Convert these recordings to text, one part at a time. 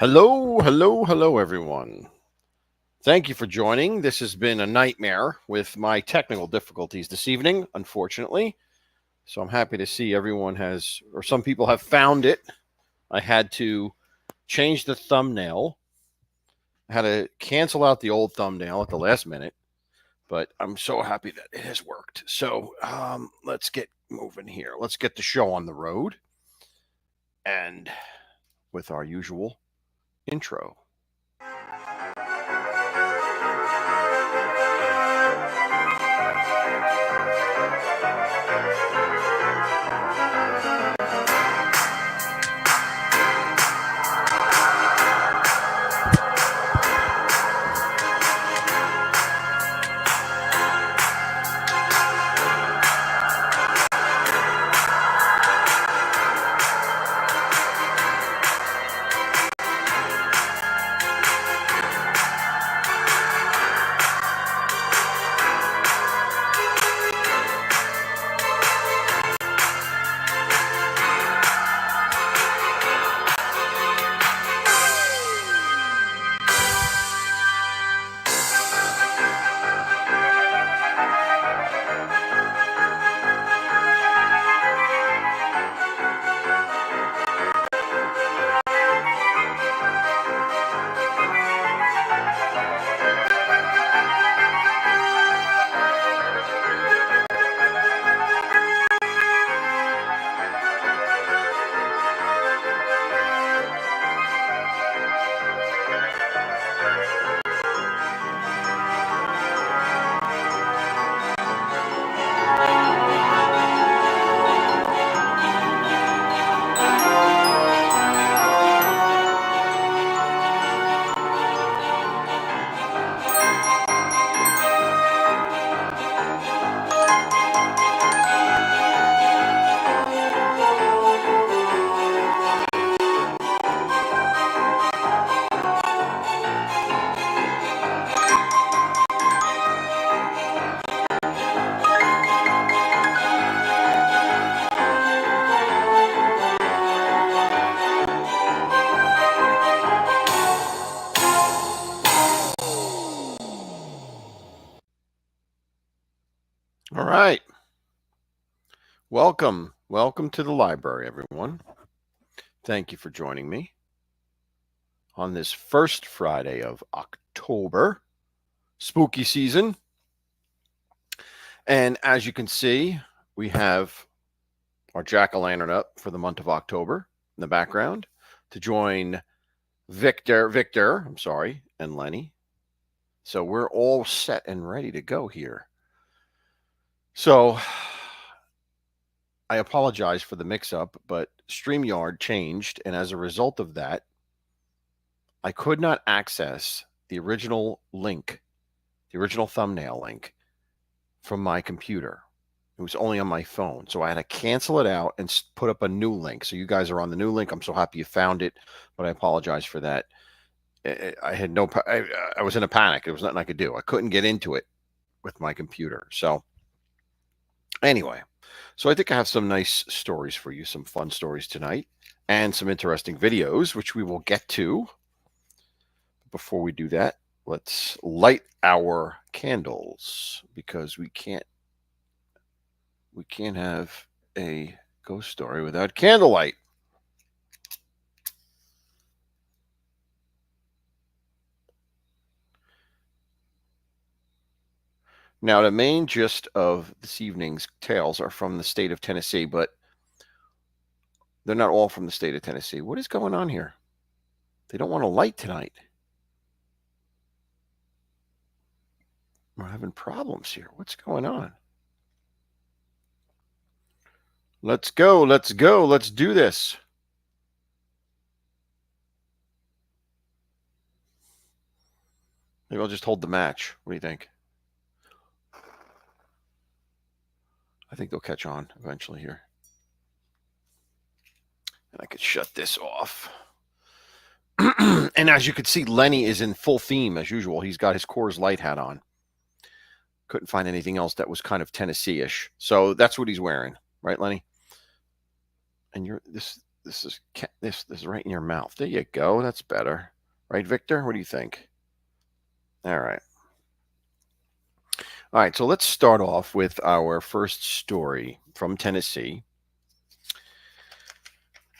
Hello, everyone. Thank you for joining. This has been a nightmare with my technical difficulties this evening, unfortunately. So I'm happy to see everyone has, or some people have found it. I had to change the thumbnail. I had to cancel out the old thumbnail at the last minute, but I'm so happy that it has worked. So let's get moving here. Let's get the show on the road. And with our usual intro. All right. Welcome to the library, everyone. Thank you for joining me on this first Friday of October, spooky season. And as you can see, we have our jack-o'-lantern up for the month of October in the background to join Victor, and Lenny. So we're all set and ready to go here. So I apologize for the mix-up, but StreamYard changed, and as a result of that, I could not access the original link, the original thumbnail link from my computer. It was only on my phone, so I had to cancel it out and put up a new link. So you guys are on the new link. I'm so happy you found it, but I apologize for that. I had I was in a panic. There was nothing I could do. I couldn't get into it with my computer. So anyway, so I think I have some nice stories for you, some fun stories tonight, and some interesting videos, which we will get to. Before we do that, let's light our candles because we can't have a ghost story without candlelight. Now, the main gist of this evening's tales are from the state of Tennessee, but they're not all from the state of Tennessee. What is going on here? They don't want a light tonight. We're having problems here. What's going on? Let's go. Let's do this. Maybe I'll just hold the match. What do you think? I think they'll catch on eventually here. And I could shut this off. And as you can see, Lenny is in full theme as usual. He's got his Coors Light hat on. Couldn't find anything else that was kind of Tennessee-ish. So that's what he's wearing. Right, Lenny? And this is right in your mouth. There you go. That's better. Right, Victor? What do you think? All right. All right, so let's start off with our first story from Tennessee.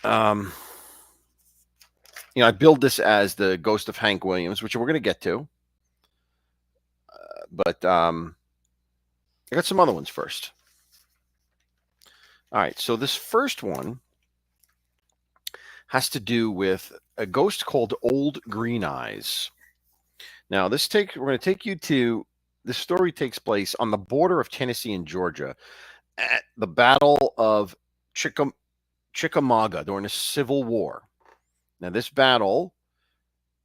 I billed this as the ghost of Hank Williams, which we're going to get to. But I got some other ones first. All right, so this first one has to do with a ghost called Old Green Eyes. Now, we're going to take you to, the story takes place on the border of Tennessee and Georgia at the Battle of Chickamauga during the Civil War. Now, this battle,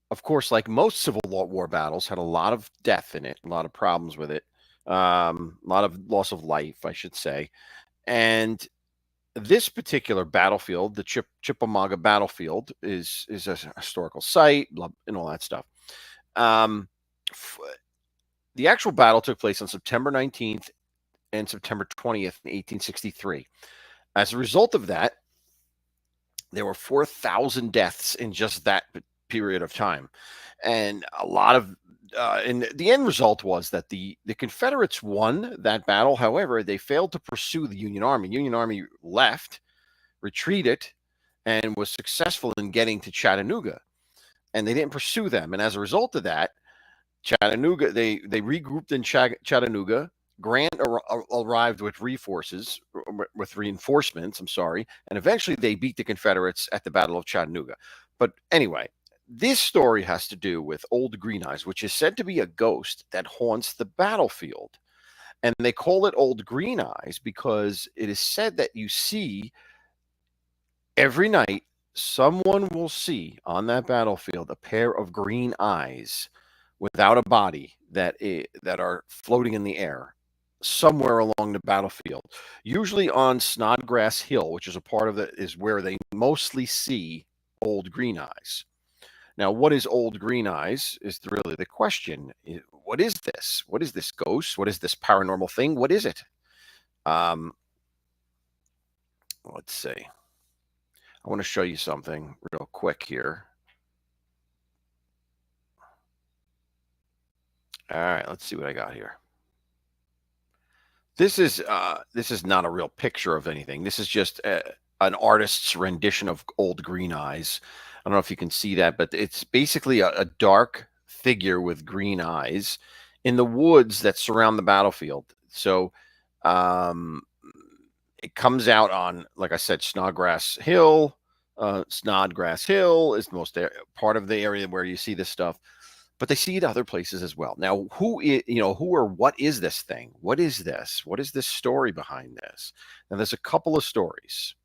of course, like most Civil War battles, had a lot of death in it, a lot of problems with it, a lot of loss of life, I should say. And this particular battlefield, the Chickamauga battlefield, is a historical site and all that stuff. The actual battle took place on September 19th and September 20th, 1863. As a result of that, there were 4,000 deaths in just that period of time. And a lot of, and the end result was that the Confederates won that battle. However, they failed to pursue the Union Army. Union Army left, retreated, and was successful in getting to Chattanooga. And they didn't pursue them. And as a result of that, Chattanooga, they regrouped in Chattanooga. Grant arrived with reinforcements, and eventually they beat the Confederates at the Battle of Chattanooga. But anyway, this story has to do with Old Green Eyes, which is said to be a ghost that haunts the battlefield. And they call it Old Green Eyes because it is said that you see every night, someone will see on that battlefield a pair of green eyes without a body that are floating in the air somewhere along the battlefield, usually on Snodgrass Hill, which is a part of is where they mostly see Old Green Eyes. Now, what is Old Green Eyes is really the question. What is this? What is this ghost? What is this paranormal thing? What is it? Let's see. I want to show you something real quick here. All right, let's see what I got here. This is not a real picture of anything. This is just an artist's rendition of Old Green Eyes. I don't know if you can see that, but it's basically a dark figure with green eyes in the woods that surround the battlefield. So it comes out on, like I said, Snodgrass Hill. Snodgrass Hill is the most part of the area where you see this stuff. But they see it other places as well. Now, who or what is this thing? What is this? What is this story behind this? Now, there's a couple of stories.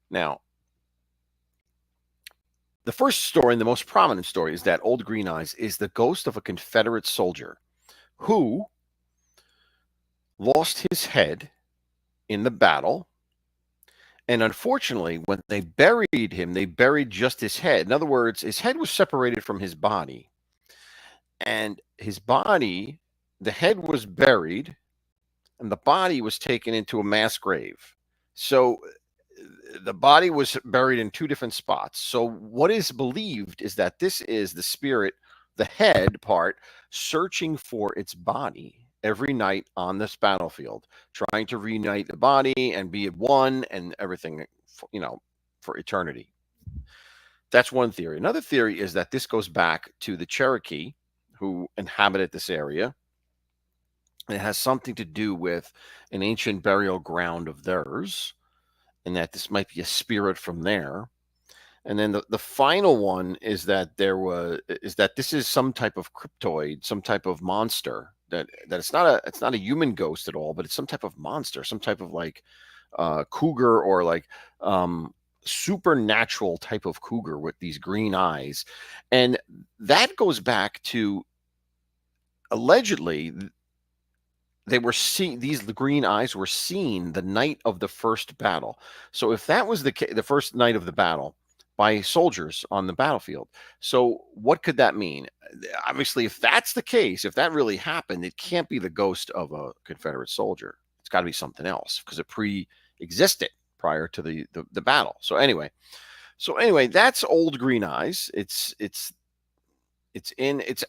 Now, the first story and the most prominent story is that Old Green Eyes is the ghost of a Confederate soldier who lost his head in the battle. And unfortunately, when they buried him, they buried just his head. In other words, his head was separated from his body. And his body, the head was buried, and the body was taken into a mass grave. So the body was buried in two different spots. So what is believed is that this is the spirit, the head part, searching for its body every night on this battlefield, trying to reunite the body and be one and everything, for eternity. That's one theory. Another theory is that this goes back to the Cherokee who inhabited this area. It has something to do with an ancient burial ground of theirs, and that this might be a spirit from there. And then the final one is that this is some type of cryptoid, some type of monster that it's not a human ghost at all, but it's some type of monster, some type of like cougar or like supernatural type of cougar with these green eyes. And that goes back to, allegedly, these green eyes were seen the night of the first battle. So if that was the first night of the battle by soldiers on the battlefield, so what could that mean? Obviously, if that's the case, if that really happened, it can't be the ghost of a Confederate soldier. It's got to be something else because it pre-existed. prior to the battle. So anyway, that's Old Green Eyes. It's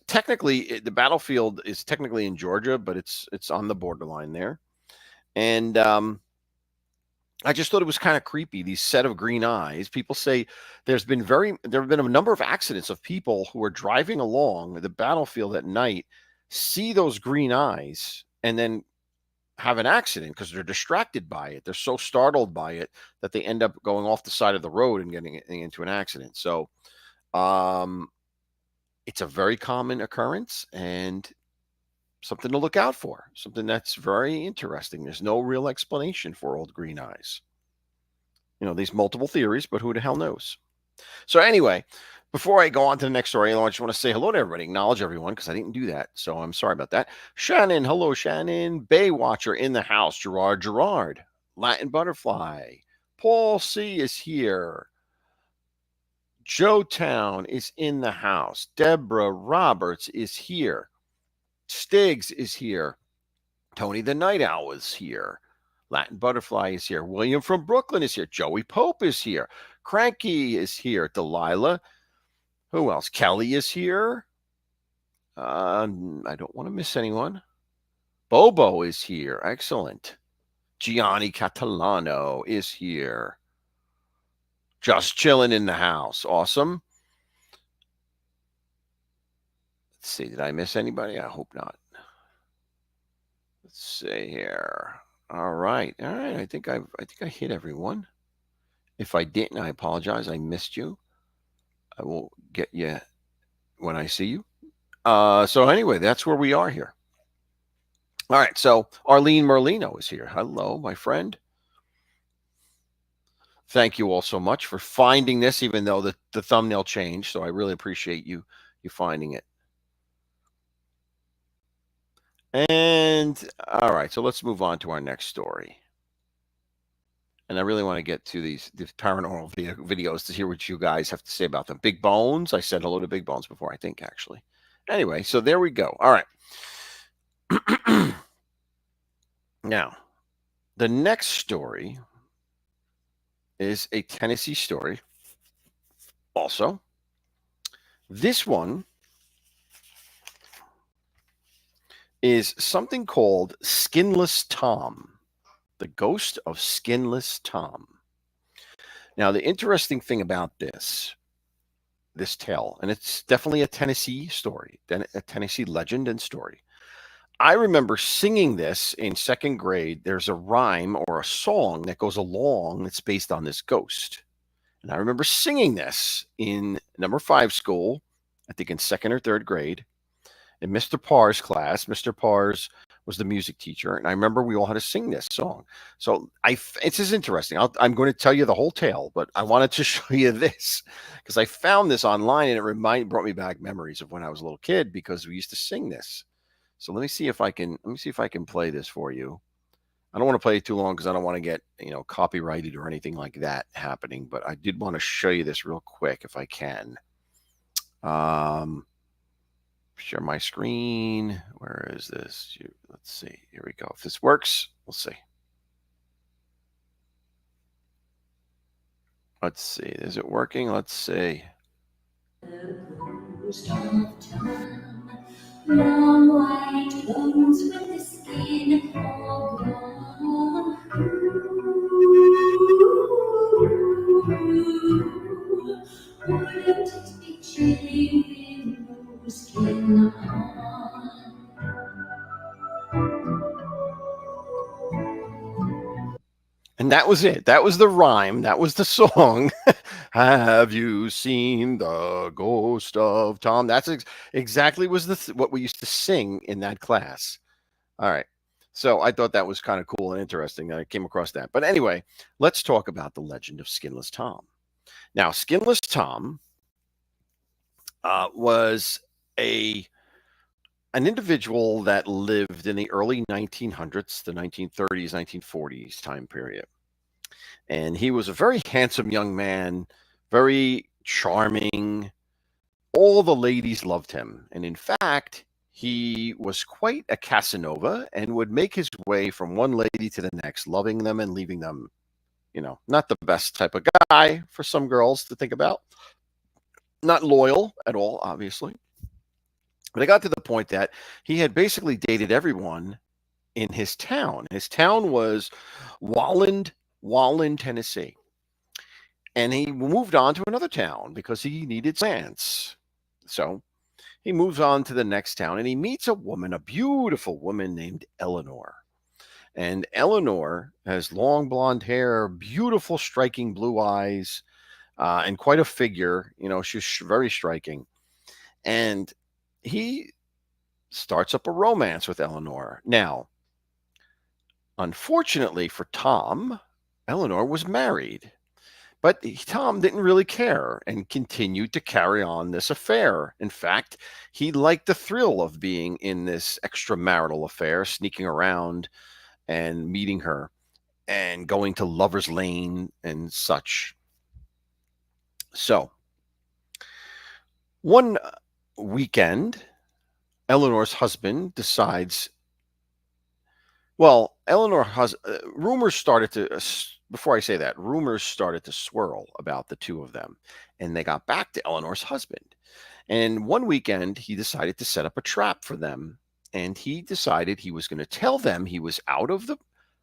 technically, the battlefield is technically in Georgia, but it's on the borderline there. And I just thought it was kind of creepy. These set of green eyes. People say there have been a number of accidents of people who are driving along the battlefield at night, see those green eyes, and then have an accident because they're distracted by it. They're so startled by it that they end up going off the side of the road and getting into an accident. So, it's a very common occurrence and something to look out for, something that's very interesting. There's no real explanation for old green eyes. These multiple theories, but who the hell knows? So anyway, before I go on to the next story, I just want to say hello to everybody, acknowledge everyone, because I didn't do that. So I'm sorry about that. Shannon, hello, Shannon. Baywatcher in the house. Gerard. Latin Butterfly. Paul C. is here. Joe Town is in the house. Deborah Roberts is here. Stiggs is here. Tony the Night Owl is here. Latin Butterfly is here. William from Brooklyn is here. Joey Pope is here. Cranky is here. Delilah. Who else? Kelly is here. I don't want to miss anyone. Bobo is here. Excellent. Gianni Catalano is here. Just chilling in the house. Awesome. Let's see. Did I miss anybody? I hope not. Let's see here. All right. I think I hit everyone. If I didn't, I apologize. I missed you. I will get you when I see you. So anyway, that's where we are here. All right. So Arlene Merlino is here. Hello, my friend. Thank you all so much for finding this, even though the thumbnail changed. So I really appreciate you finding it. And all right, so let's move on to our next story. And I really want to get to these paranormal videos to hear what you guys have to say about them. Big Bones. I said hello to Big Bones before, I think, actually. Anyway, so there we go. All right. Now, the next story is a Tennessee story. Also, this one is something called Skinless Tom. The Ghost of Skinless Tom. Now, the interesting thing about this tale, and it's definitely a Tennessee story, a Tennessee legend and story. I remember singing this in second grade. There's a rhyme or a song that goes along that's based on this ghost. And I remember singing this in number 5 school, I think in second or third grade, in Mr. Parr's class. Mr. Parr's was the music teacher, and I remember we all had to sing this song. So it's just interesting. I'm going to tell you the whole tale, but I wanted to show you this because I found this online, and it brought me back memories of when I was a little kid because we used to sing this. So let me see if I can play this for you. I don't want to play it too long because I don't want to get copyrighted or anything like that happening. But I did want to show you this real quick if I can. Share my screen. Where is this? Let's see. Here we go. If this works, we'll see. Let's see. Is it working? Let's see. Long white bones with the skin all gone. Wouldn't it be chilly with no skin on? And that was it. That was the rhyme. That was the song. Have you seen the ghost of Tom? That's exactly was what we used to sing in that class. All right. So I thought that was kind of cool and interesting. I came across that. But anyway, let's talk about the legend of Skinless Tom. Now, Skinless Tom was an individual that lived in the early 1900s, the 1930s, 1940s time period. And he was a very handsome young man, very charming. All the ladies loved him. And in fact, he was quite a Casanova and would make his way from one lady to the next, loving them and leaving them, not the best type of guy for some girls to think about. Not loyal at all, obviously. But it got to the point that he had basically dated everyone in his town. His town was Walland, Tennessee. And he moved on to another town because he needed plants. So he moves on to the next town and he meets a beautiful woman named Eleanor. And Eleanor has long blonde hair, beautiful, striking blue eyes, and quite a figure. She's very striking. And he starts up a romance with Eleanor. Now, unfortunately for Tom, Eleanor was married. But Tom didn't really care and continued to carry on this affair. In fact, he liked the thrill of being in this extramarital affair, sneaking around and meeting her and going to Lover's Lane and such. So, one weekend, Eleanor's husband decides. Well, rumors started to. Before I say that, rumors started to swirl about the two of them, and they got back to Eleanor's husband. And one weekend, he decided to set up a trap for them, and he decided he was going to tell them he was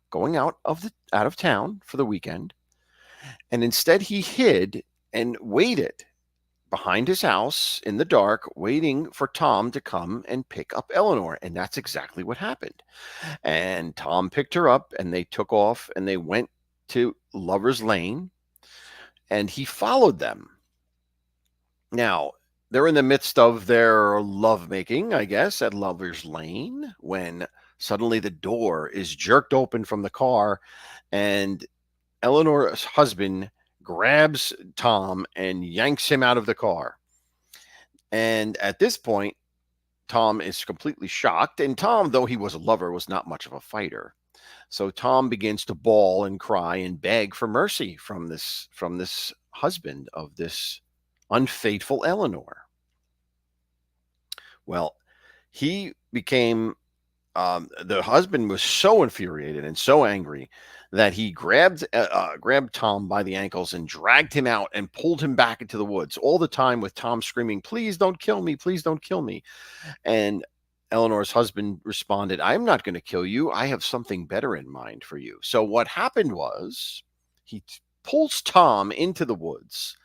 going out of town for the weekend, and instead he hid and waited behind his house in the dark, waiting for Tom to come and pick up Eleanor. And that's exactly what happened. And Tom picked her up and they took off and they went to Lover's Lane and he followed them. Now, they're in the midst of their lovemaking, I guess, at Lover's Lane when suddenly the door is jerked open from the car and Eleanor's husband grabs Tom and yanks him out of the car. And at this point, Tom is completely shocked. And Tom, though he was a lover, was not much of a fighter. So Tom begins to bawl and cry and beg for mercy from this husband of this unfaithful Eleanor. Well, he became the husband was so infuriated and so angry that he grabbed Tom by the ankles and dragged him out and pulled him back into the woods, all the time with Tom screaming, "Please don't kill me, please don't kill me." And Eleanor's husband responded, "I'm not going to kill you. I have something better in mind for you." So what happened was he pulls Tom into the woods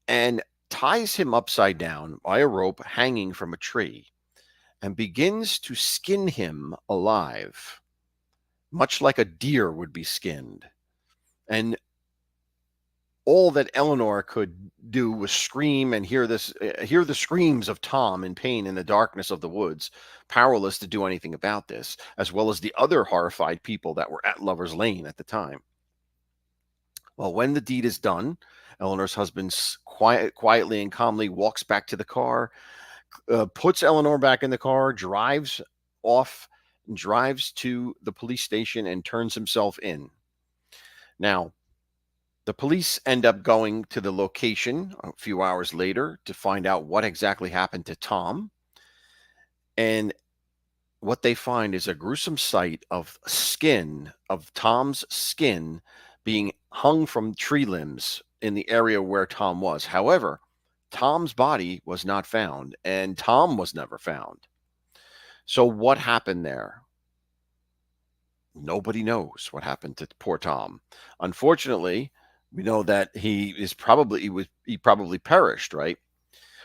and ties him upside down by a rope hanging from a tree and begins to skin him alive, much like a deer would be skinned. And all that Eleanor could do was scream and hear the screams of Tom in pain in the darkness of the woods, powerless to do anything about this, as well as the other horrified people that were at Lover's Lane at the time. Well, when the deed is done, Eleanor's husband quietly and calmly walks back to the car, puts Eleanor back in the car, drives off, drives to the police station and turns himself in. Now, the police end up going to the location a few hours later to find out what exactly happened to Tom. And what they find is a gruesome sight of Tom's skin being hung from tree limbs in the area where Tom was. However, Tom's body was not found, and Tom was never found. So what happened there? Nobody knows what happened to poor Tom. Unfortunately, we know that he probably perished, right?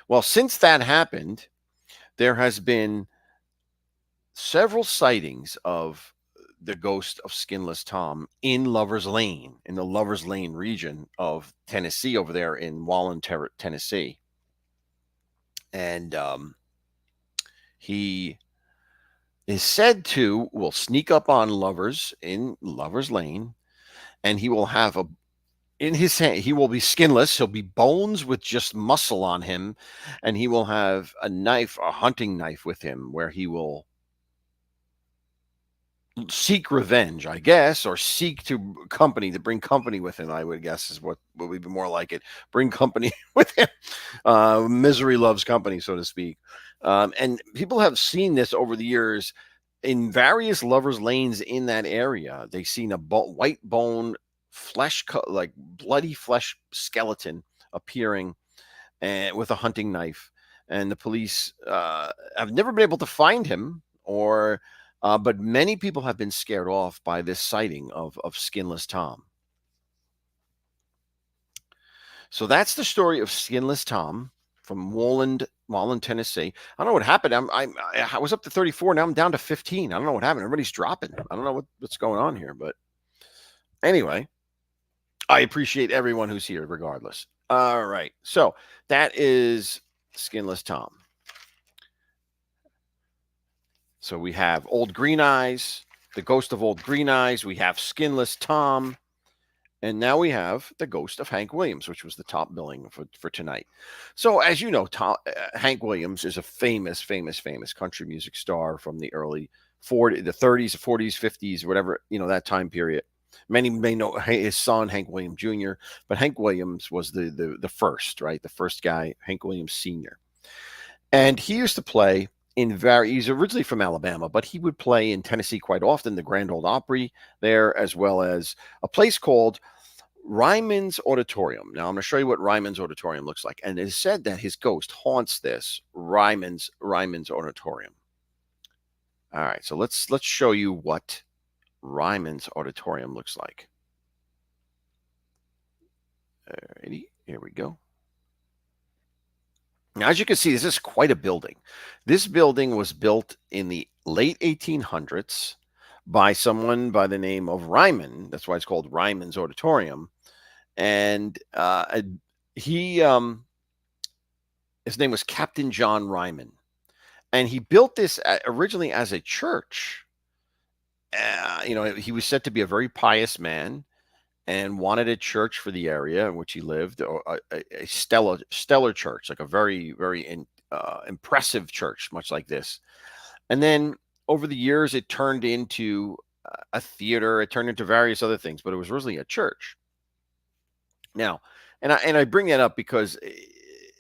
Well, since that happened, there has been several sightings of the ghost of skinless Tom in Lover's Lane, in the Lover's Lane region of Tennessee, over there in Walland, Tennessee. And he is said to will sneak up on lovers in Lover's Lane, and he will have in his hand, he will be skinless. He'll be bones with just muscle on him, and he will have a hunting knife with him, where he will seek revenge, I guess, or seek to bring company with him, I would guess is what would be more like it. Bring company with him. Misery loves company, so to speak. And people have seen this over the years in various lovers' lanes in that area. They've seen a white bone like bloody flesh skeleton appearing and with a hunting knife. And the police have never been able to find him, but many people have been scared off by this sighting of Skinless Tom. So that's the story of Skinless Tom from Walland, Tennessee. I don't know what happened. I was up to 34. Now I'm down to 15. I don't know what happened. Everybody's dropping. I don't know what's going on here. But anyway, I appreciate everyone who's here regardless. All right. So that is Skinless Tom. So we have Old Green Eyes, the ghost of Old Green Eyes. We have Skinless Tom. And now we have the ghost of Hank Williams, which was the top billing for tonight. So as you know, Hank Williams is a famous country music star from the early 40s, the 30s, 40s, 50s, whatever, that time period. Many may know his son, Hank Williams Jr., but Hank Williams was the first, right? The first guy, Hank Williams Sr. And he used to play he's originally from Alabama, but he would play in Tennessee quite often, the Grand Ole Opry there, as well as a place called Ryman's Auditorium. Now I'm going to show you what Ryman's Auditorium looks like. And it is said that his ghost haunts this Ryman's Auditorium. All right, so let's show you what Ryman's Auditorium looks like. Alrighty, here we go. Now, as you can see, this is quite a building. This building was built in the late 1800s by someone by the name of Ryman. That's why it's called Ryman's Auditorium. And his name was Captain John Ryman. And he built this originally as a church. He was said to be a very pious man and wanted a church for the area in which he lived, or a stellar church, like a very, very impressive church, much like this. And then over the years, it turned into a theater. It turned into various other things, but it was originally a church. Now, and I bring that up because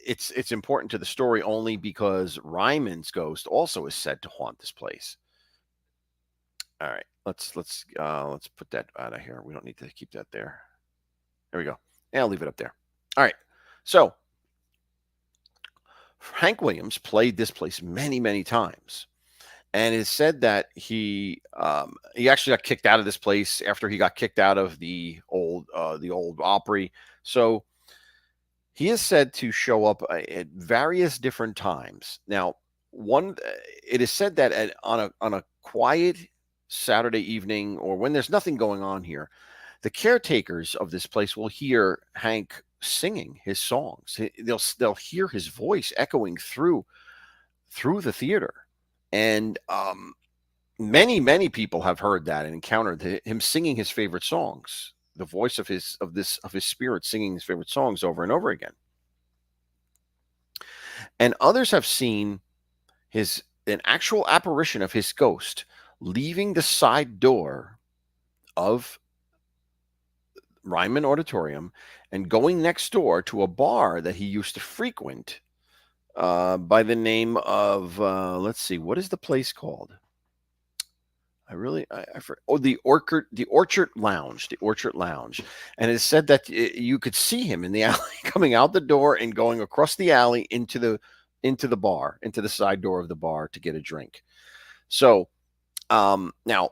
it's important to the story only because Ryman's ghost also is said to haunt this place. All right, let's put that out of here. We don't need to keep that there. There we go. Yeah, I'll leave it up there. All right. So Hank Williams played this place many times, and it's said that he actually got kicked out of this place after he got kicked out of the old Opry. So he is said to show up at various different times. Now, it is said that on a quiet Saturday evening, or when there's nothing going on here, the caretakers of this place will hear Hank singing his songs. They'll hear his voice echoing through the theater, and many people have heard that and encountered him singing his favorite songs. The voice of his spirit singing his favorite songs over and over again. And others have seen an actual apparition of his ghost leaving the side door of Ryman Auditorium and going next door to a bar that he used to frequent by the name of, let's see, what is the place called? The Orchard Lounge, and it said that you could see him in the alley coming out the door and going across the alley into the bar, into the side door of the bar to get a drink. So now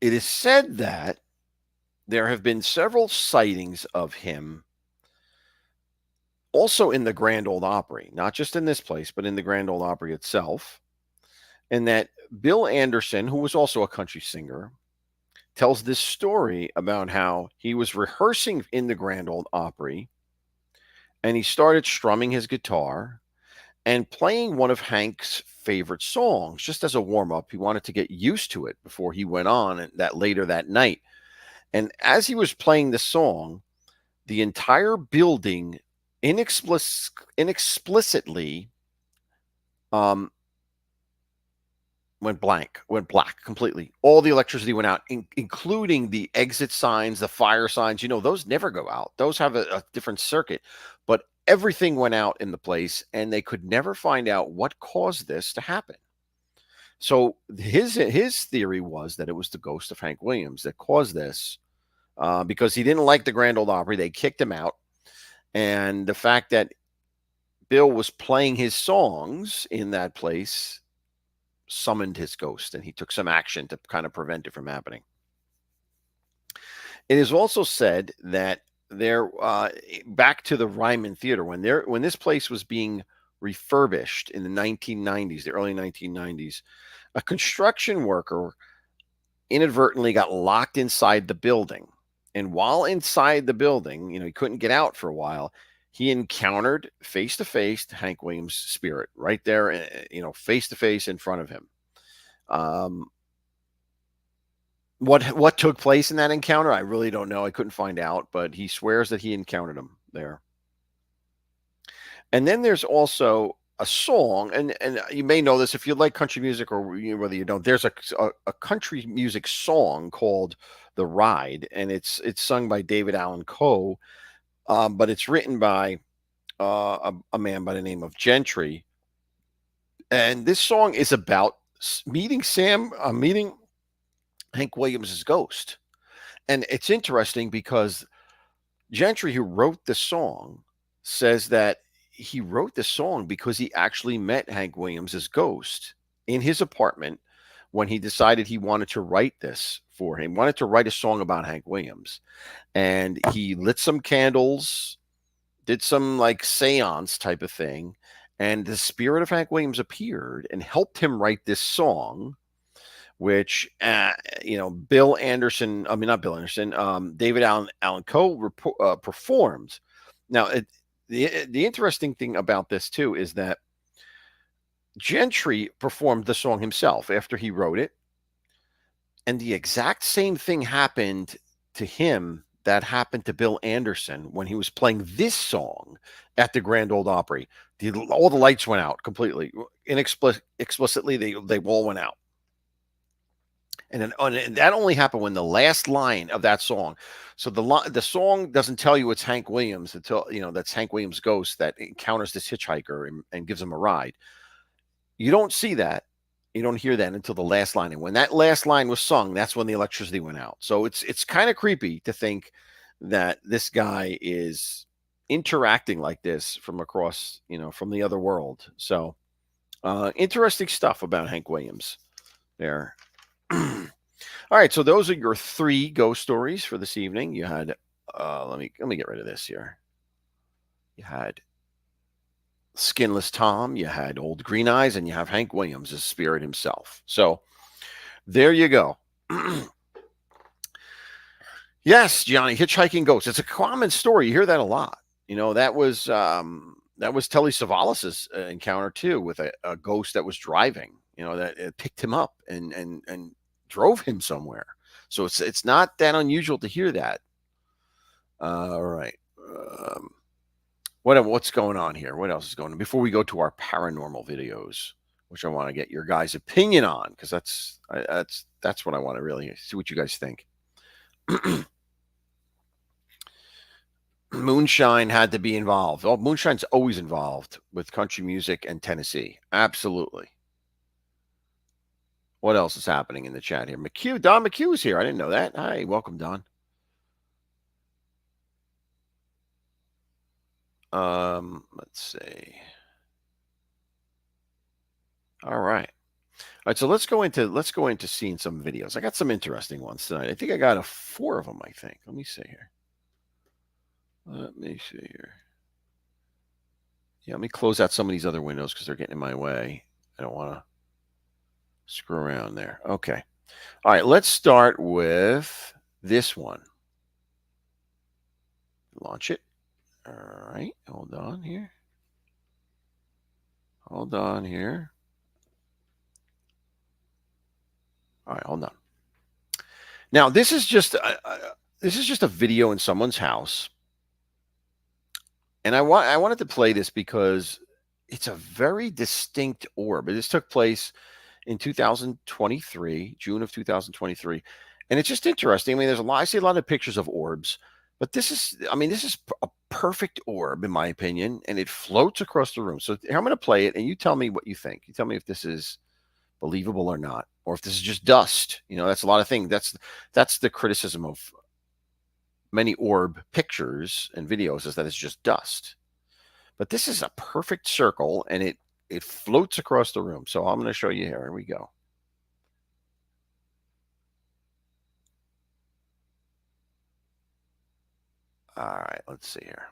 it is said that there have been several sightings of him also in the Grand Ole Opry, not just in this place, but in the Grand Ole Opry itself. And that Bill Anderson, who was also a country singer, tells this story about how he was rehearsing in the Grand Ole Opry and he started strumming his guitar and playing one of Hank's favorite songs just as a warm-up. He wanted to get used to it before he went on later that night. And as he was playing the song, the entire building inexplicitly went black completely. All the electricity went out, including the exit signs, the fire signs. Those never go out. Those have a different circuit. But everything went out in the place, and they could never find out what caused this to happen. So his theory was that it was the ghost of Hank Williams that caused this, because he didn't like the Grand Ole Opry. They kicked him out, and the fact that Bill was playing his songs in that place summoned his ghost, and he took some action to kind of prevent it from happening. It is also said that there, back to the Ryman Theater, when this place was being refurbished in the 1990s, the early 1990s, a construction worker inadvertently got locked inside the building. And while inside the building, he couldn't get out for a while. He encountered face to face Hank Williams' spirit right there, face to face in front of him. What took place in that encounter, I really don't know. I couldn't find out, but he swears that he encountered him there. And then there's also a song, and you may know this if you like country music, or whether you don't. There's a country music song called "The Ride," and it's sung by David Allan Coe, but it's written by a man by the name of Gentry. And this song is about meeting Hank Williams' ghost. And it's interesting because Gentry, who wrote the song, says that he wrote the song because he actually met Hank Williams' ghost in his apartment when he decided he wanted to write this for him, wanted to write a song about Hank Williams. And he lit some candles, did some like seance type of thing, and the spirit of Hank Williams appeared and helped him write this song, which Bill Anderson, I mean not Bill Anderson, David Allan Coe performed. Now, the interesting thing about this too is that Gentry performed the song himself after he wrote it, and the exact same thing happened to him that happened to Bill Anderson when he was playing this song at the Grand Ole Opry. All the lights went out completely, explicitly. They all went out. And that only happened when the last line of that song. So the song doesn't tell you it's Hank Williams until that's Hank Williams' ghost that encounters this hitchhiker and gives him a ride. You don't see that, you don't hear that until the last line. And when that last line was sung, that's when the electricity went out. So it's kind of creepy to think that this guy is interacting like this from across, from the other world. So interesting stuff about Hank Williams there. All right, so those are your 3 ghost stories for this evening. You had, let me get rid of this here. You had Skinless Tom, you had Old Green Eyes, and you have Hank Williams, his spirit himself. So there you go. Yes, Johnny, hitchhiking ghosts. It's a common story. You hear that a lot. That was Telly Savalas's encounter too, with a ghost that was driving. That it picked him up and drove him somewhere. So it's not that unusual to hear that. All right. What's going on here? What else is going on before we go to our paranormal videos, which I want to get your guys' opinion on, because that's what I want to really see what you guys think. Moonshine had to be involved. Oh, Moonshine's always involved with country music and Tennessee. Absolutely. What else is happening in the chat here? Don McHugh's here. I didn't know that. Hi, welcome, Don. Let's see. All right. All right, so let's go into seeing some videos. I got some interesting ones tonight. I think I got 4 of them, I think. Let me see here. Yeah, let me close out some of these other windows because they're getting in my way. I don't want to screw around there. Okay. All right, let's start with this one. Launch it. All right, hold on here. All right, hold on. Now, this is just a video in someone's house. And I wanted to play this because it's a very distinct orb. This took place in 2023, June of 2023. And it's just interesting. I mean, I see a lot of pictures of orbs, but this is a perfect orb in my opinion, and it floats across the room. So I'm going to play it and you tell me what you think. You tell me if this is believable or not, or if this is just dust. That's a lot of things. That's the criticism of many orb pictures and videos, is that it's just dust. But this is a perfect circle, and it floats across the room. So I'm going to show you here. Here we go. All right, let's see here.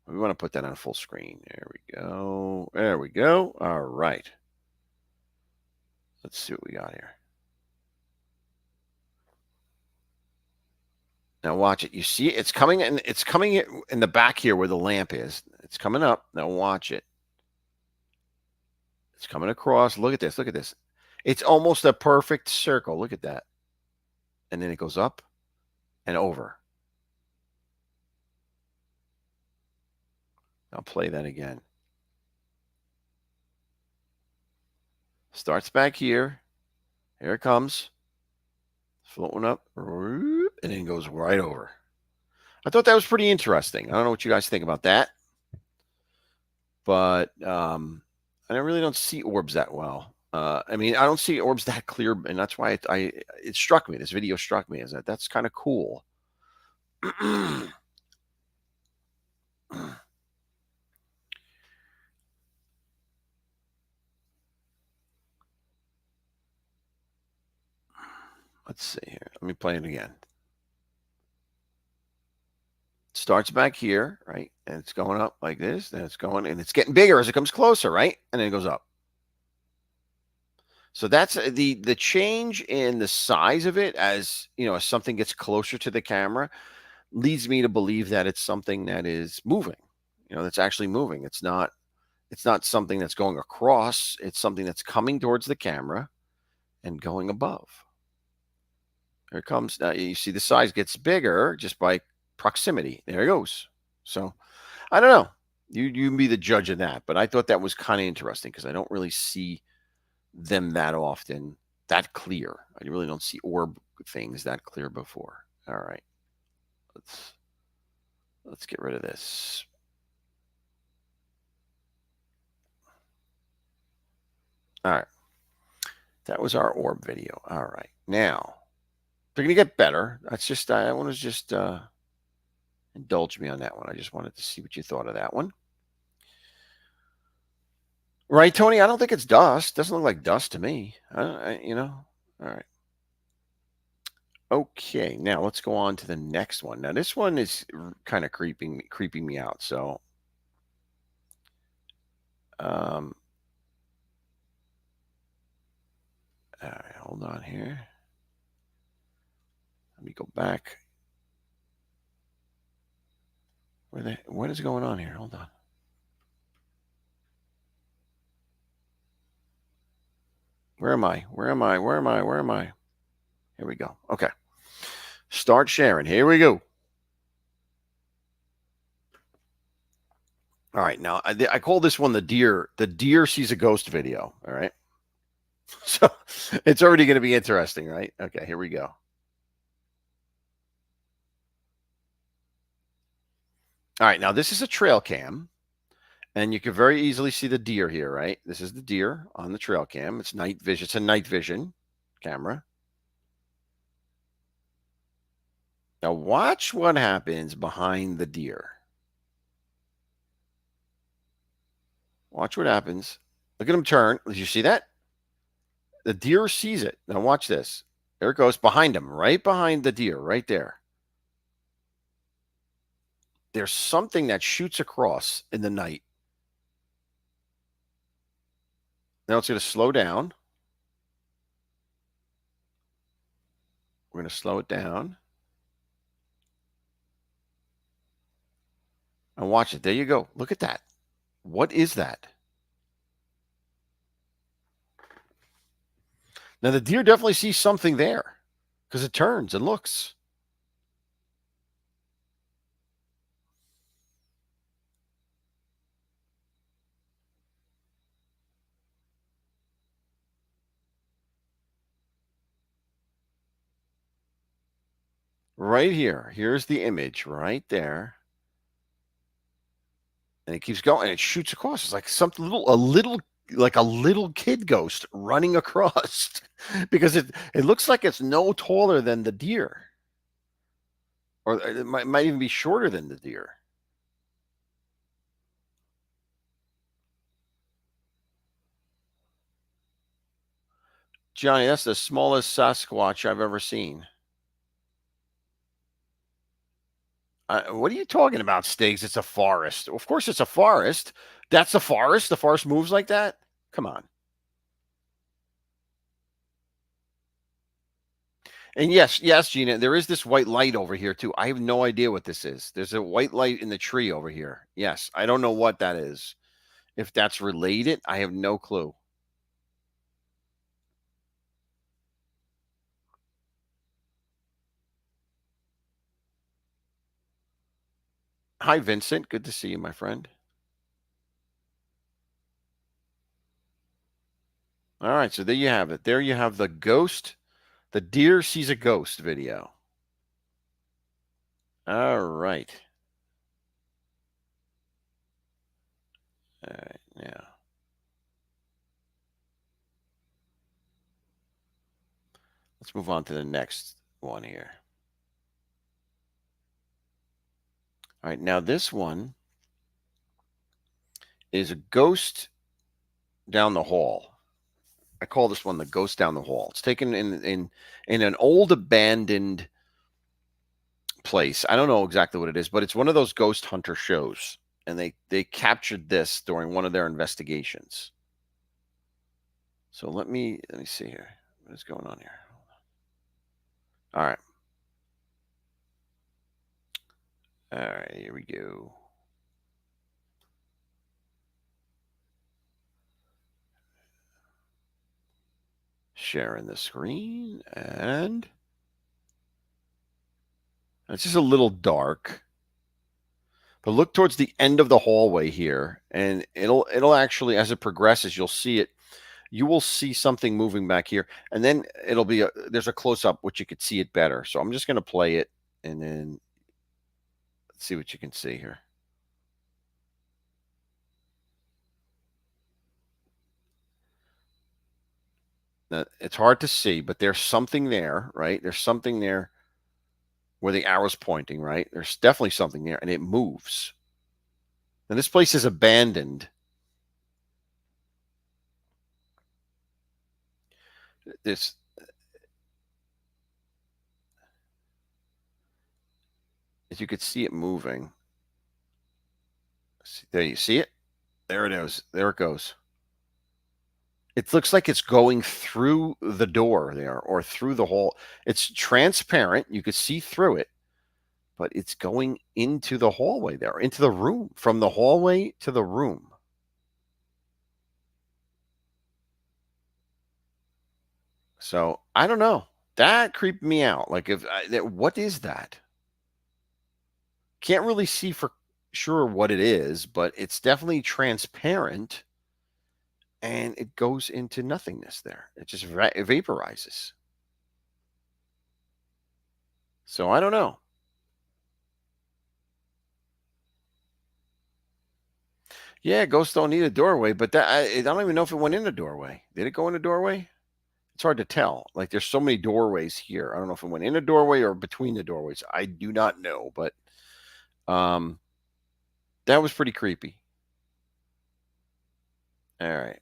We want to put that on full screen. There we go. There we go. All right. Let's see what we got here. Now watch it. You see it? It's coming in. It's coming in the back here where the lamp is. It's coming up. Now watch it. It's coming across. Look at this. Look at this. It's almost a perfect circle. Look at that. And then it goes up and over. I'll play that again. Starts back here. Here it comes. Floating up. And then goes right over. I thought that was pretty interesting. I don't know what you guys think about that. But I really don't see orbs that well. I mean, I don't see orbs that clear, and that's why it struck me. This video struck me as that's kind of cool. Let's see here. Let me play it again. It starts back here, right? And it's going up like this. Then it's going, and it's getting bigger as it comes closer, right? And then it goes up. So that's the change in the size of it as something gets closer to the camera leads me to believe that it's something that is moving. That's actually moving. It's not something that's going across. It's something that's coming towards the camera and going above. Here it comes. Now you see the size gets bigger just by proximity. There it goes. So I don't know. You can be the judge of that. But I thought that was kind of interesting because I don't really see them that often, that clear. I really don't see orb things that clear before. All right. Let's get rid of this. All right. That was our orb video. All right. Now, they're going to get better. That's just, I want to just indulge me on that one. I just wanted to see what you thought of that one. Right, Tony? I don't think it's dust. Doesn't look like dust to me. All right. Okay, now let's go on to the next one. Now, this one is kind of creeping me out. So, all right, hold on here. Let me go back. What is going on here? Hold on. Where am I? Here we go. Okay. Start sharing. Here we go. All right. Now, I call this one the deer sees a ghost video. All right. So it's already going to be interesting, right? Okay. Here we go. All right. Now, this is a trail cam. And you can very easily see the deer here, right? This is the deer on the trail cam. It's night vision. It's a night vision camera. Now watch what happens behind the deer. Watch what happens. Look at him turn. Did you see that? The deer sees it. Now watch this. There it goes behind him, right behind the deer, right there. There's something that shoots across in the night. Now it's going to slow down. We're going to slow it down. And watch it. There you go. Look at that. What is that? Now, the deer definitely sees something there because it turns and looks. Right here. Here's the image right there. And it keeps going and it shoots across. It's like something a little like a little kid ghost running across because it looks like it's no taller than the deer, or it might even be shorter than the deer. Johnny, that's the smallest Sasquatch I've ever seen. What are you talking about, Stiggs? It's a forest. Of course, it's a forest. That's a forest. The forest moves like that. Come on. And yes, yes, Gina, there is this white light over here too. I have no idea what this is. There's a white light in the tree over here. Yes, I don't know what that is. If that's related, I have no clue. Hi, Vincent. Good to see you, my friend. All right, so there you have it. There you have the ghost, the deer sees a ghost video. All right. All right. Yeah. Let's move on to the next one here. All right. Now, this one is a ghost down the hall. I call this one the ghost down the hall. It's taken in an old abandoned place. I don't know exactly what it is, but it's one of those ghost hunter shows, and they captured this during one of their investigations. So let me see here. What is going on here? All right. All right, here we go. Sharing the screen, and it's just a little dark. But look towards the end of the hallway here, and it'll actually, as it progresses, you'll see it. You will see something moving back here, and then it'll be there's a close up which you could see it better. So I'm just going to play it, and then let's see what you can see here. Now, it's hard to see, but there's something there, right? There's something there where the arrow's pointing, right? There's definitely something there, and it moves. And this place is abandoned. This, as you could see it moving. There, you see it? There it is. There it goes. It looks like it's going through the door there or through the hall. It's transparent. You could see through it, but it's going into the hallway there, into the room, from the hallway to the room. So I don't know. That creeped me out. Like, what is that? Can't really see for sure what it is, but it's definitely transparent, and it goes into nothingness there. It just it vaporizes. So I don't know. Yeah, ghosts don't need a doorway, but I don't even know if it went in the doorway. Did it go in the doorway? It's hard to tell. Like, there's so many doorways here. I don't know if it went in a doorway or between the doorways. I do not know, but um, that was pretty creepy. All right.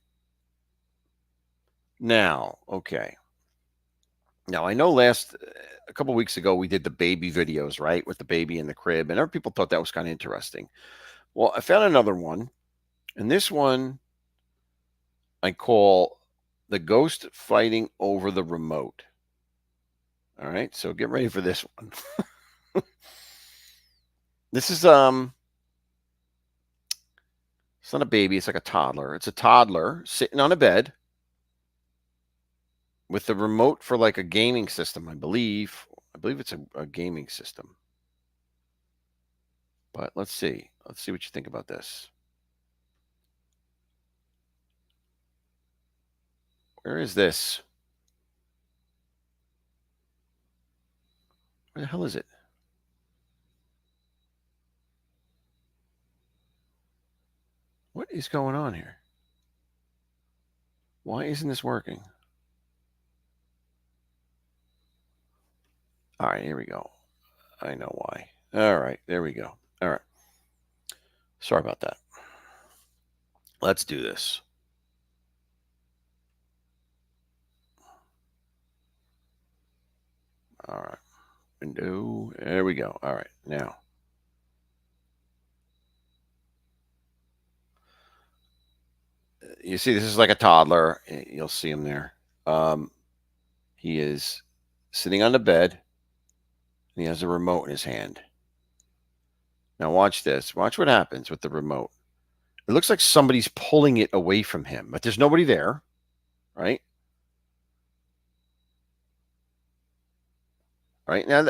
Now, okay. Now I know a couple weeks ago we did the baby videos, right, with the baby in the crib, and other people thought that was kind of interesting. Well, I found another one, and this one I call the ghost fighting over the remote. All right, so get ready for this one. This is it's not a baby, it's like a toddler. It's a toddler sitting on a bed with the remote for like a gaming system, I believe. I believe it's a gaming system. But let's see. Let's see what you think about this. Where is this? Where the hell is it? What is going on here? Why isn't this working? All right, here we go. I know why. All right, there we go. All right. Sorry about that. Let's do this. All right. Window. There we go. All right. Now, you see, this is like a toddler. You'll see him there. He is sitting on the bed, and he has a remote in his hand. Now, watch this. Watch what happens with the remote. It looks like somebody's pulling it away from him, but there's nobody there, right? Right now,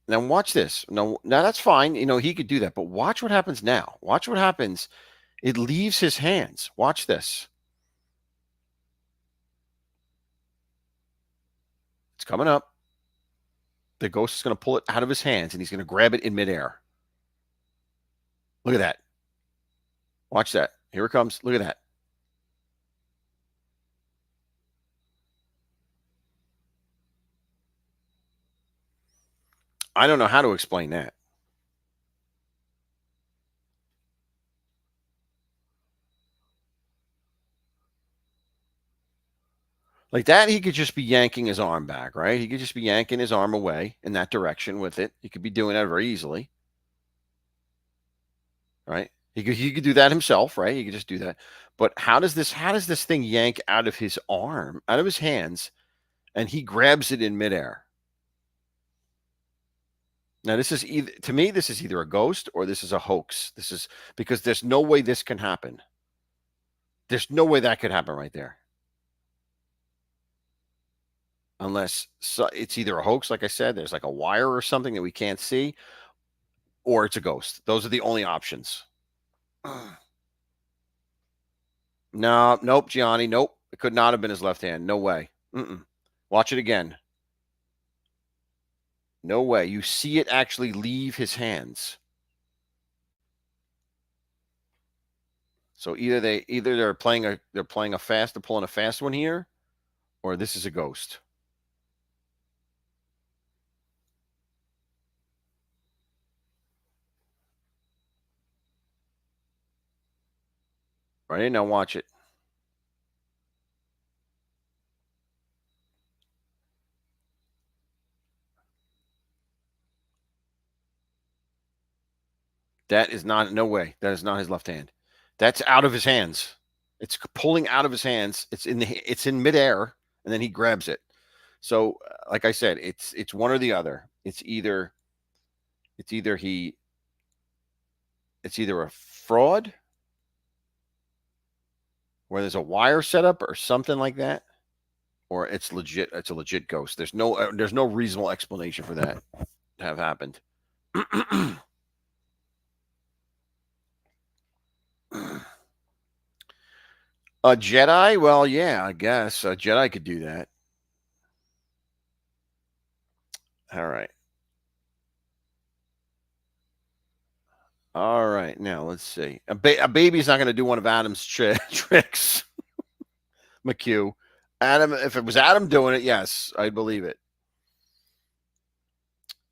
now watch this. Now that's fine. You know he could do that, but watch what happens now. Watch what happens. It leaves his hands. Watch this. It's coming up. The ghost is going to pull it out of his hands, and he's going to grab it in midair. Look at that. Watch that. Here it comes. Look at that. I don't know how to explain that. Like that, he could just be yanking his arm back, right? He could just be yanking his arm away in that direction with it. He could be doing that very easily, right? He could do that himself, right? He could just do that. But how does this thing yank out of his arm, out of his hands, and he grabs it in midair? Now, this is either to me, this is either a ghost or this is a hoax. This is because there's no way this can happen. There's no way that could happen right there. Unless it's either a hoax, like I said, there's like a wire or something that we can't see, or it's a ghost. Those are the only options. No, nope, Gianni, nope. It could not have been his left hand. No way. Mm-mm. Watch it again. No way. You see it actually leave his hands. So either they're playing a fast, they're pulling a fast one here, or this is a ghost. Right now, watch it. That is not no way. That is not his left hand. That's out of his hands. It's pulling out of his hands. It's in midair, and then he grabs it. So, like I said, it's one or the other. It's either he it's either a fraud where there's a wire setup or something like that, or it's legit. It's a legit ghost. There's no reasonable explanation for that to have happened. A Jedi? Well, yeah, I guess a Jedi could do that. All right. All right. Now let's see. A baby's not going to do one of Adam's tricks. McHugh. Adam. If it was Adam doing it, yes, I'd believe it.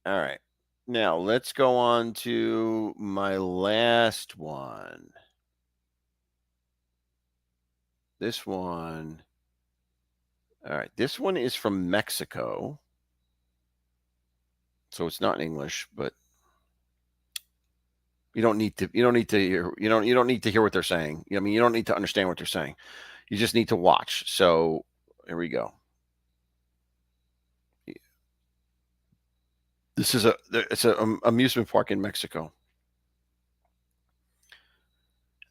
All right. Now let's go on to my last one. This one. All right. This one is from Mexico. So it's not in English, but you don't need to hear you don't need to hear what they're saying. I mean, you don't need to understand what they're saying. You just need to watch. So here we go. This is it's an amusement park in Mexico.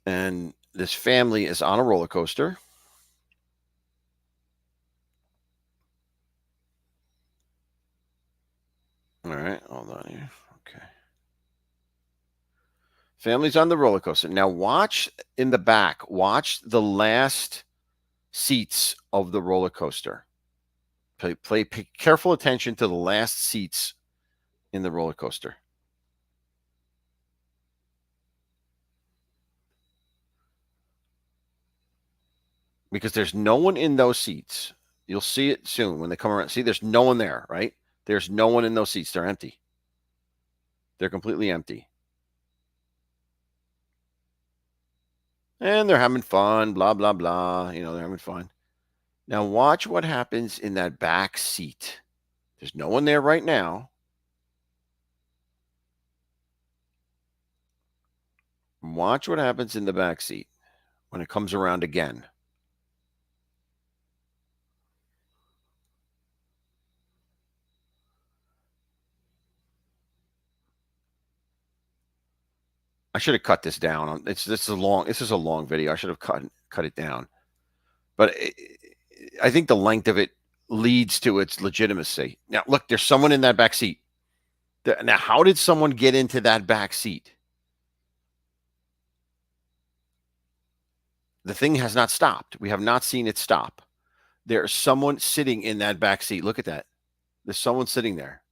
And this family is on a roller coaster. All right, hold on here. Okay. Family's on the roller coaster. Now watch in the back. Watch the last seats of the roller coaster. Pay careful attention to the last seats in the roller coaster. because there's no one in those seats. You'll see it soon when they come around. See, there's no one there, right? There's no one in those seats. They're empty. They're completely empty. And they're having fun, blah, blah, blah. You know, they're having fun. Now, watch what happens in that back seat. There's no one there right now. Watch what happens in the back seat when it comes around again. I should have cut this down. This is a long video. I should have cut it down. But I think the length of it leads to its legitimacy. Now, look, there's someone in that back seat. Now, how did someone get into that back seat? The thing has not stopped. We have not seen it stop. There's someone sitting in that back seat. Look at that. There's someone sitting there.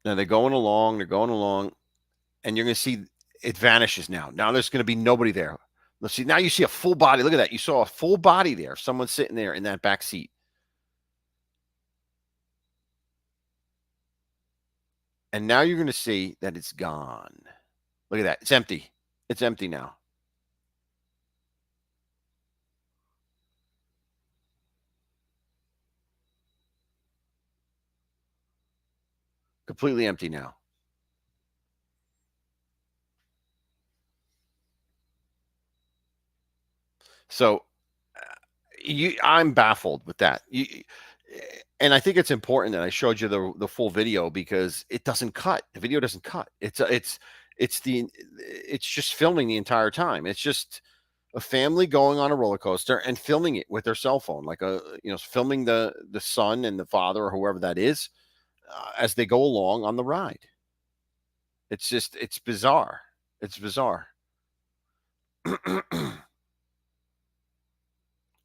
Now they're going along, and you're going to see it vanishes now. Now there's going to be nobody there. Let's see. Now you see a full body. Look at that. You saw a full body there. Someone sitting there in that back seat. And now you're going to see that it's gone. Look at that. It's empty. It's empty now. Completely empty now. So I'm baffled with that. And I think it's important that I showed you the full video because it doesn't cut. The video doesn't cut. It's just filming the entire time. It's just a family going on a roller coaster and filming it with their cell phone, like filming the son and the father or whoever that is as they go along on the ride. It's bizarre. It's bizarre. I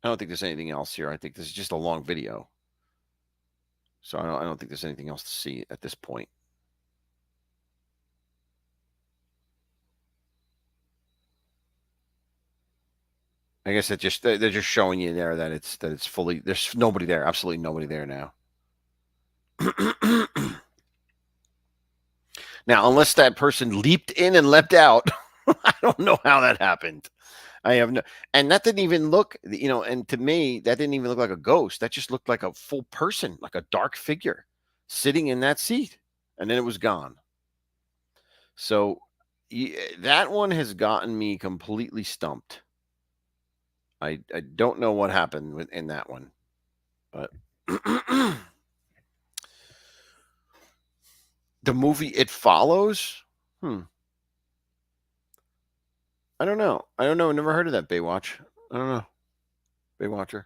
don't think there's anything else here. I think this is just a long video. So I don't think there's anything else to see at this point. I guess they're just showing you there that it's fully, there's nobody there, absolutely nobody there now. Now, unless that person leaped in and leapt out, I don't know how that happened. I have no, and that didn't even look, and to me, that didn't even look like a ghost. That just looked like a full person, like a dark figure sitting in that seat. And then it was gone. So that one has gotten me completely stumped. I don't know what happened in that one, but the movie It Follows. I don't know. Never heard of that. Baywatch. I don't know. Baywatcher.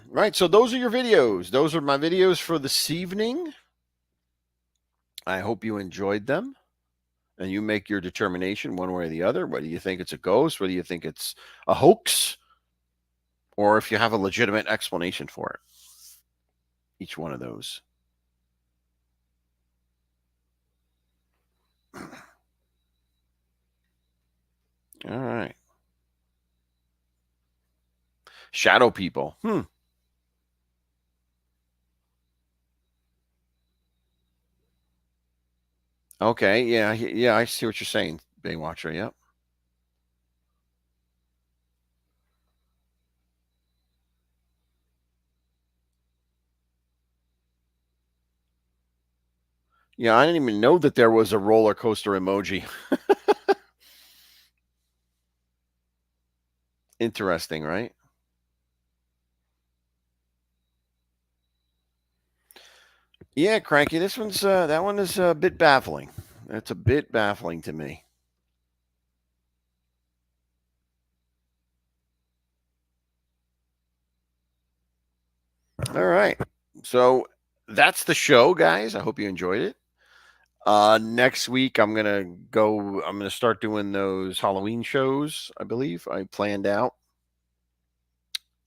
Right. So those are your videos. Those are my videos for this evening. I hope you enjoyed them. And you make your determination one way or the other, whether you think it's a ghost, whether you think it's a hoax, or if you have a legitimate explanation for it. Each one of those. All right. Shadow people. Okay. Yeah. I see what you're saying, Baywatcher. Yep. Yeah, I didn't even know that there was a roller coaster emoji. Interesting, right? Yeah, Cranky. This one's that one is a bit baffling. It's a bit baffling to me. All right. So that's the show, guys. I hope you enjoyed it. Next week I'm gonna start doing those Halloween shows, I believe. I planned out.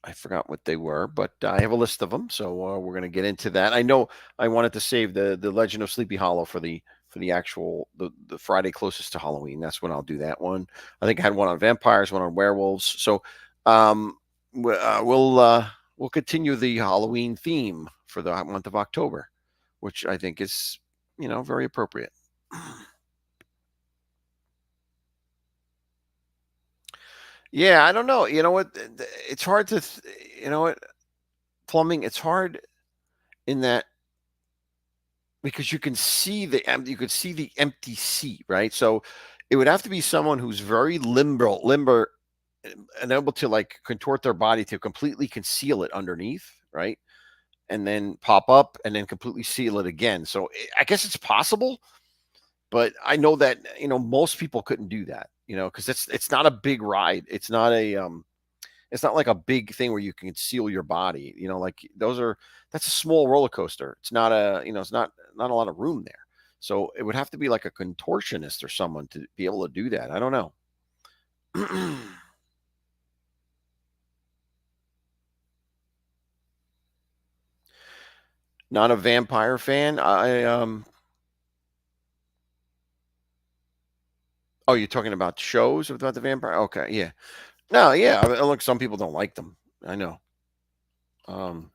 I forgot what they were, but I have a list of them, so we're going to get into that. I know I wanted to save the Legend of Sleepy Hollow for the actual the Friday closest to Halloween. That's when I'll do that one. I think I had one on vampires, one on werewolves. So um, we'll continue the Halloween theme for the month of October, which I think is very appropriate. Yeah, I don't know. You know what? It's hard to, you know what, plumbing. It's hard in that because you could see the empty seat, right? So it would have to be someone who's very limber, and able to like contort their body to completely conceal it underneath, right? And then pop up and then completely seal it again. So I guess it's possible, but I know that most people couldn't do that, because it's not a big ride. It's not like a big thing where you can conceal your body. Like that's a small roller coaster. It's not it's not a lot of room there. So it would have to be like a contortionist or someone to be able to do that. I don't know. Not a vampire fan. Oh, you're talking about shows about the vampire? Okay, yeah. No, yeah. I mean, look, some people don't like them. I know. Um,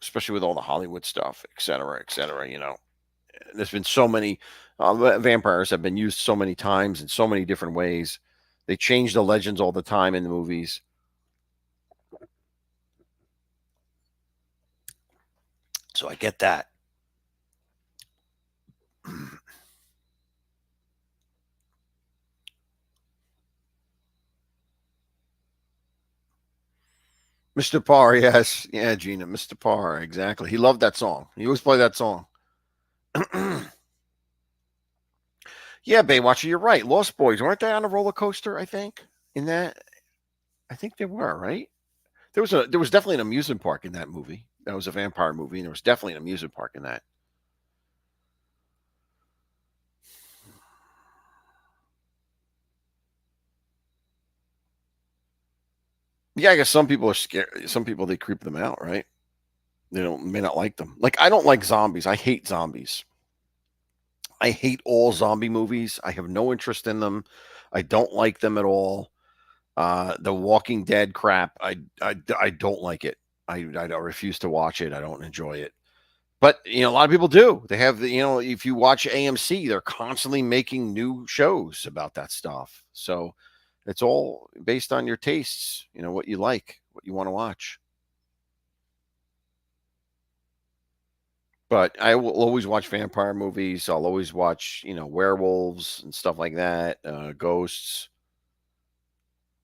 Especially with all the Hollywood stuff, et cetera, et cetera. There's been so many vampires have been used so many times in so many different ways. They change the legends all the time in the movies. So I get that. Mr. Parr, yes. Yeah, Gina, Mr. Parr, exactly. He loved that song. He always played that song. Yeah, Baywatcher, you're right. Lost Boys, weren't they on a roller coaster, I think? In that I think they were, right? There was definitely an amusement park in that movie. That was a vampire movie, and there was definitely an amusement park in that. Yeah, I guess some people are scared. Some people they creep them out, right? They don't may not like them. Like I don't like zombies. I hate zombies. I hate all zombie movies. I have no interest in them. I don't like them at all. The Walking Dead crap. I don't like it. I refuse to watch it. I don't enjoy it. But a lot of people do. They have if you watch AMC, they're constantly making new shows about that stuff. So it's all based on your tastes. What you like, what you want to watch. But I will always watch vampire movies. I'll always watch, werewolves and stuff like that, ghosts.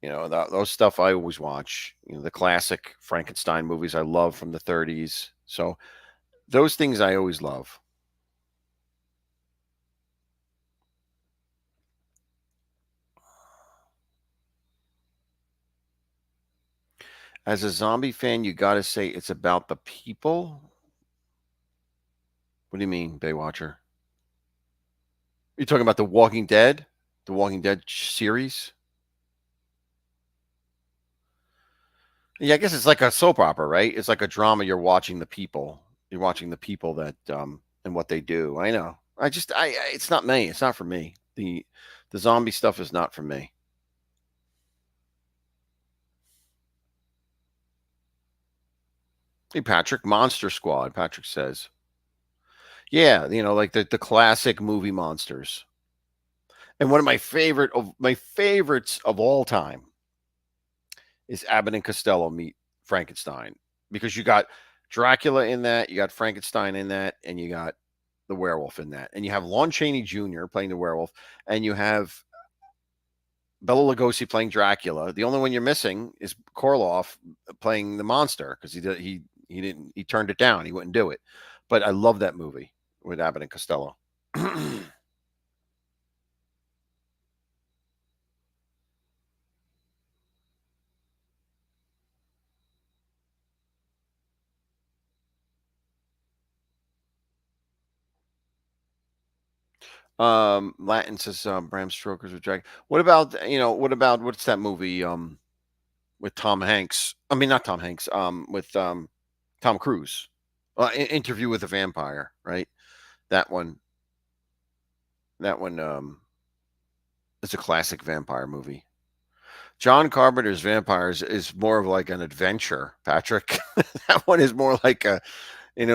Those stuff I always watch. The classic Frankenstein movies I love from the 30s. So those things I always love. As a zombie fan, you got to say it's about the people. What do you mean, Baywatcher? You're talking about The Walking Dead series? Yeah, I guess it's like a soap opera, right? It's like a drama. You're watching the people. You're watching the people that and what they do. I know. It's not me. It's not for me. The zombie stuff is not for me. Hey, Patrick, Monster Squad. Patrick says, yeah, like the classic movie monsters. And one of my favorites of all time is Abbott and Costello meet Frankenstein because you got Dracula in that, you got Frankenstein in that, and you got the werewolf in that, and you have Lon Chaney Jr. playing the werewolf, and you have Bela Lugosi playing Dracula. The only one you're missing is Korloff playing the monster because he didn't he turned it down. He wouldn't do it. But I love that movie with Abbott and Costello. Latin says Bram Stoker's with Dracula. What about what's that movie? with Tom Hanks. I mean, not Tom Hanks. With Tom Cruise. Interview with a Vampire, right? That one. That one. It's a classic vampire movie. John Carpenter's Vampires is more of like an adventure, Patrick. That one is more like a, and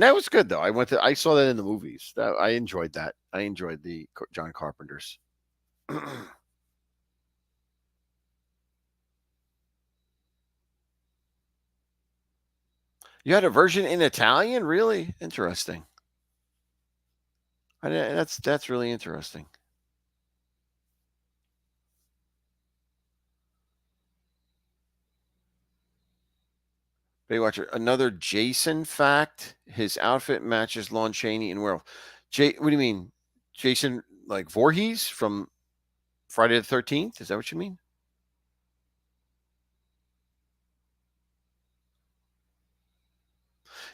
that was good though. I saw that in the movies. I enjoyed that. I enjoyed the John Carpenter's. You had a version in Italian? Really interesting. That's really interesting. Baywatcher. Another Jason fact: his outfit matches Lon Chaney in Werewolf. What do you mean, Jason? Like Voorhees from Friday the 13th? Is that what you mean?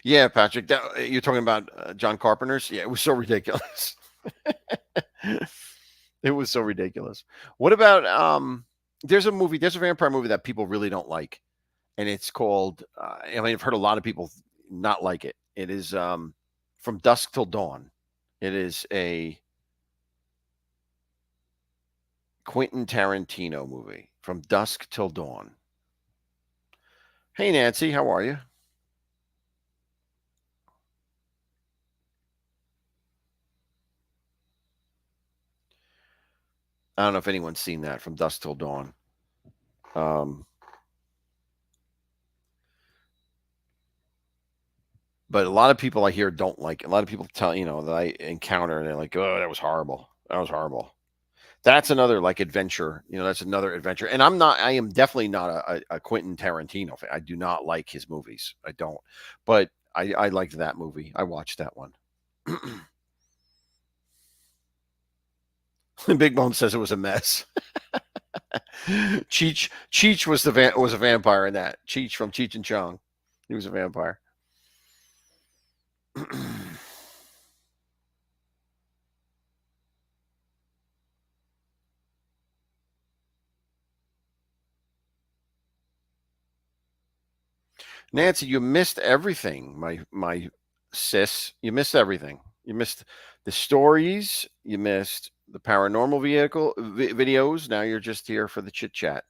Yeah, Patrick. You're talking about John Carpenter's? Yeah, it was so ridiculous. It was so ridiculous. What about there's a vampire movie that people really don't like, and it's called I mean, I've heard a lot of people not like it. It is From Dusk Till Dawn. It is a Quentin Tarantino movie, From Dusk Till Dawn. Hey Nancy, how are you? I don't know if anyone's seen that, From Dusk Till Dawn. Um, but a lot of people I hear don't like it. A lot of people tell that I encounter and they're like, "Oh, that was horrible. That was horrible." That's another like adventure. That's another adventure. And I am definitely not a Quentin Tarantino fan. I do not like his movies. I don't. But I liked that movie. I watched that one. Big Bone says it was a mess. Cheech was a vampire in that. Cheech from Cheech and Chong. He was a vampire. Nancy, you missed everything, my sis. You missed everything. You missed the stories. You missed the paranormal videos. Now you're just here for the chit chat.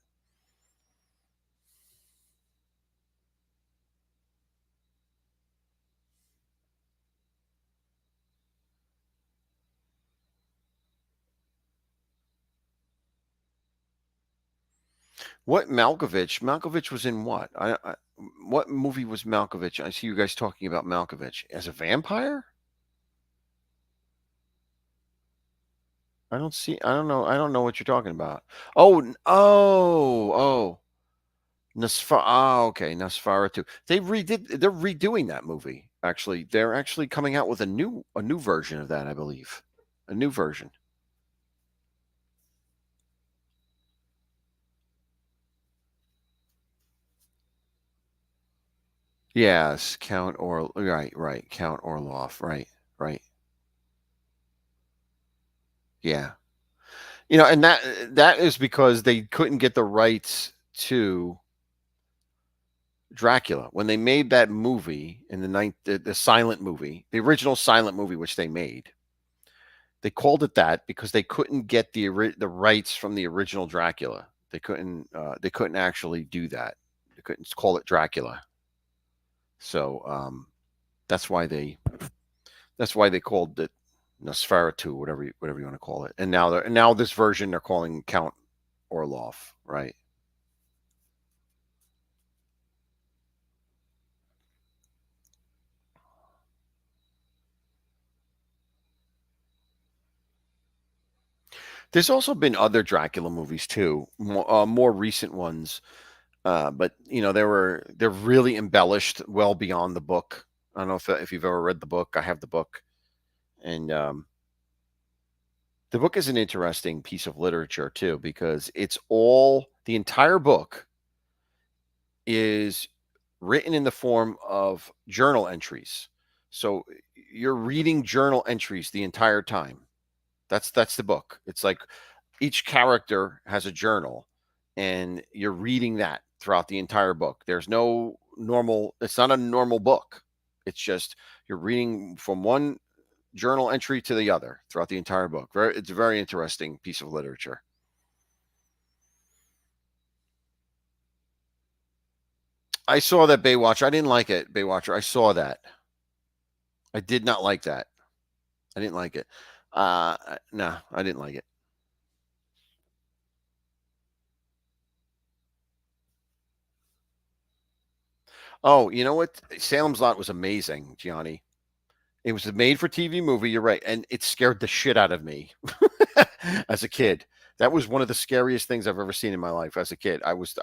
What Malkovich? Malkovich was in what? What movie was Malkovich? I see you guys talking about Malkovich as a vampire. I don't see. I don't know. I don't know what you're talking about. Oh. Okay, Nosferatu. They're redoing that movie. Actually, they're actually coming out with a new version of that, I believe. A new version. Yes, right, Count Orloff, right. Yeah. And that is because they couldn't get the rights to Dracula when they made that movie in the silent movie, the original silent movie which they made. They called it that because they couldn't get the rights from the original Dracula. They couldn't actually do that. They couldn't call it Dracula. So that's why they called it Nosferatu, whatever you want to call it. And now this version they're calling Count Orloff, right? There's also been other Dracula movies too, more recent ones. But they're really embellished well beyond the book. I don't know if you've ever read the book. I have the book, and the book is an interesting piece of literature too because the entire book is written in the form of journal entries. So you're reading journal entries the entire time. That's the book. It's like each character has a journal, and you're reading that throughout the entire book. There's no normal, it's not a normal book. It's just you're reading from one journal entry to the other throughout the entire book. It's a very interesting piece of literature. I saw that Baywatch. I didn't like it, Baywatcher. I saw that. I did not like that. I didn't like it. No, I didn't like it. Oh, you know what? Salem's Lot was amazing, Gianni. It was a made for TV movie. You're right. And it scared the shit out of me as a kid. That was one of the scariest things I've ever seen in my life as a kid. I was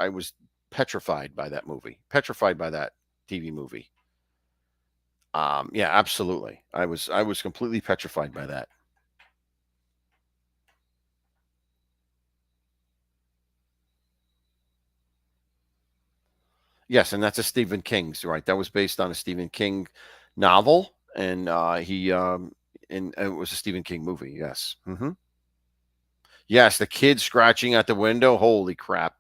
petrified by that movie, petrified by that TV movie. Yeah, absolutely. I was completely petrified by that. Yes, and that's a Stephen King's, right? That was based on a Stephen King novel, and and it was a Stephen King movie. Yes. Yes, the kid scratching at the window. Holy crap.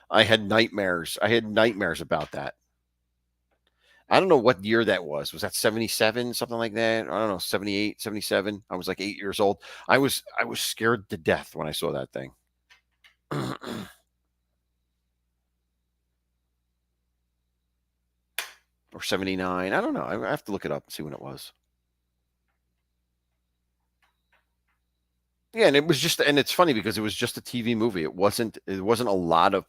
I had nightmares. I had nightmares about that. I don't know what year that was. Was that 77, something like that? I don't know, 78, 77. I was like 8 years old. I was scared to death when I saw that thing. Or 79. I don't know. I have to look it up and see when it was. Yeah, and it was just, and it's funny because it was just a TV movie. It wasn't a lot of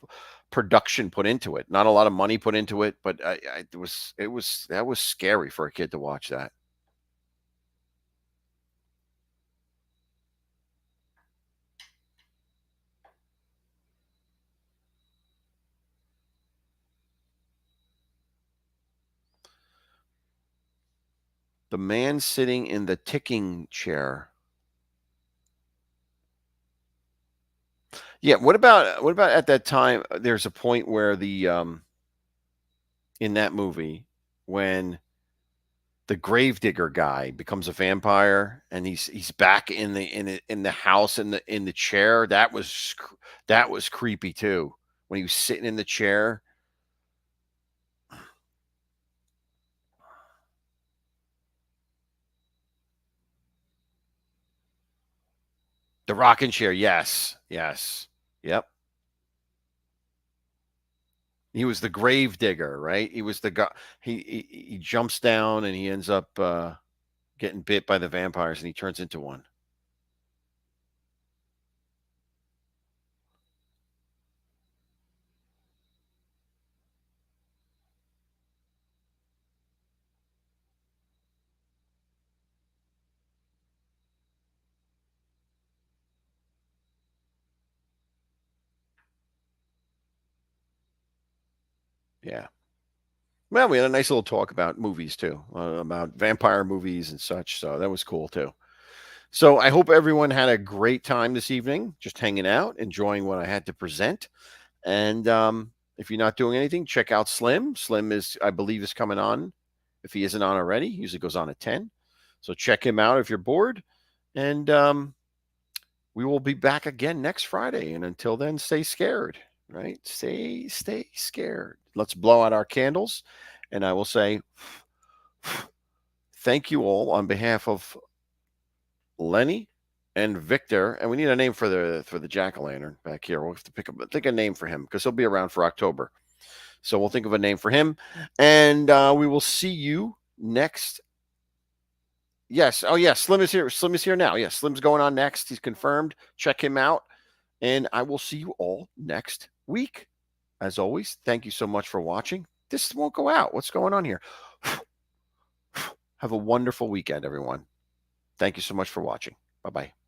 production put into it. Not a lot of money put into it, but it was that was scary for a kid to watch that. The man sitting in the ticking chair. Yeah, what about at that time? There's a point where the in that movie when the gravedigger guy becomes a vampire and he's back in the house in the chair. That was creepy too. When he was sitting in the chair, the rocking chair. Yes, yes, yep. He was the gravedigger, right? He was the guy. He jumps down and he ends up getting bit by the vampires and he turns into one. Yeah. Well, we had a nice little talk about movies too, about vampire movies and such. So that was cool too. So I hope everyone had a great time this evening, just hanging out, enjoying what I had to present. And if you're not doing anything, check out Slim. Slim is, I believe, is coming on. If he isn't on already, he usually goes on at 10. So check him out if you're bored. And we will be back again next Friday. And until then, stay scared, right? Stay scared. Let's blow out our candles. And I will say thank you all on behalf of Lenny and Victor. And we need a name for the jack-o'-lantern back here. We'll have to think a name for him because he'll be around for October. So we'll think of a name for him. And we will see you next. Yes. Oh, yes. Slim is here. Slim is here now. Yes. Slim's going on next. He's confirmed. Check him out. And I will see you all next week. As always, thank you so much for watching. This won't go out. What's going on here? Have a wonderful weekend, everyone. Thank you so much for watching. Bye bye.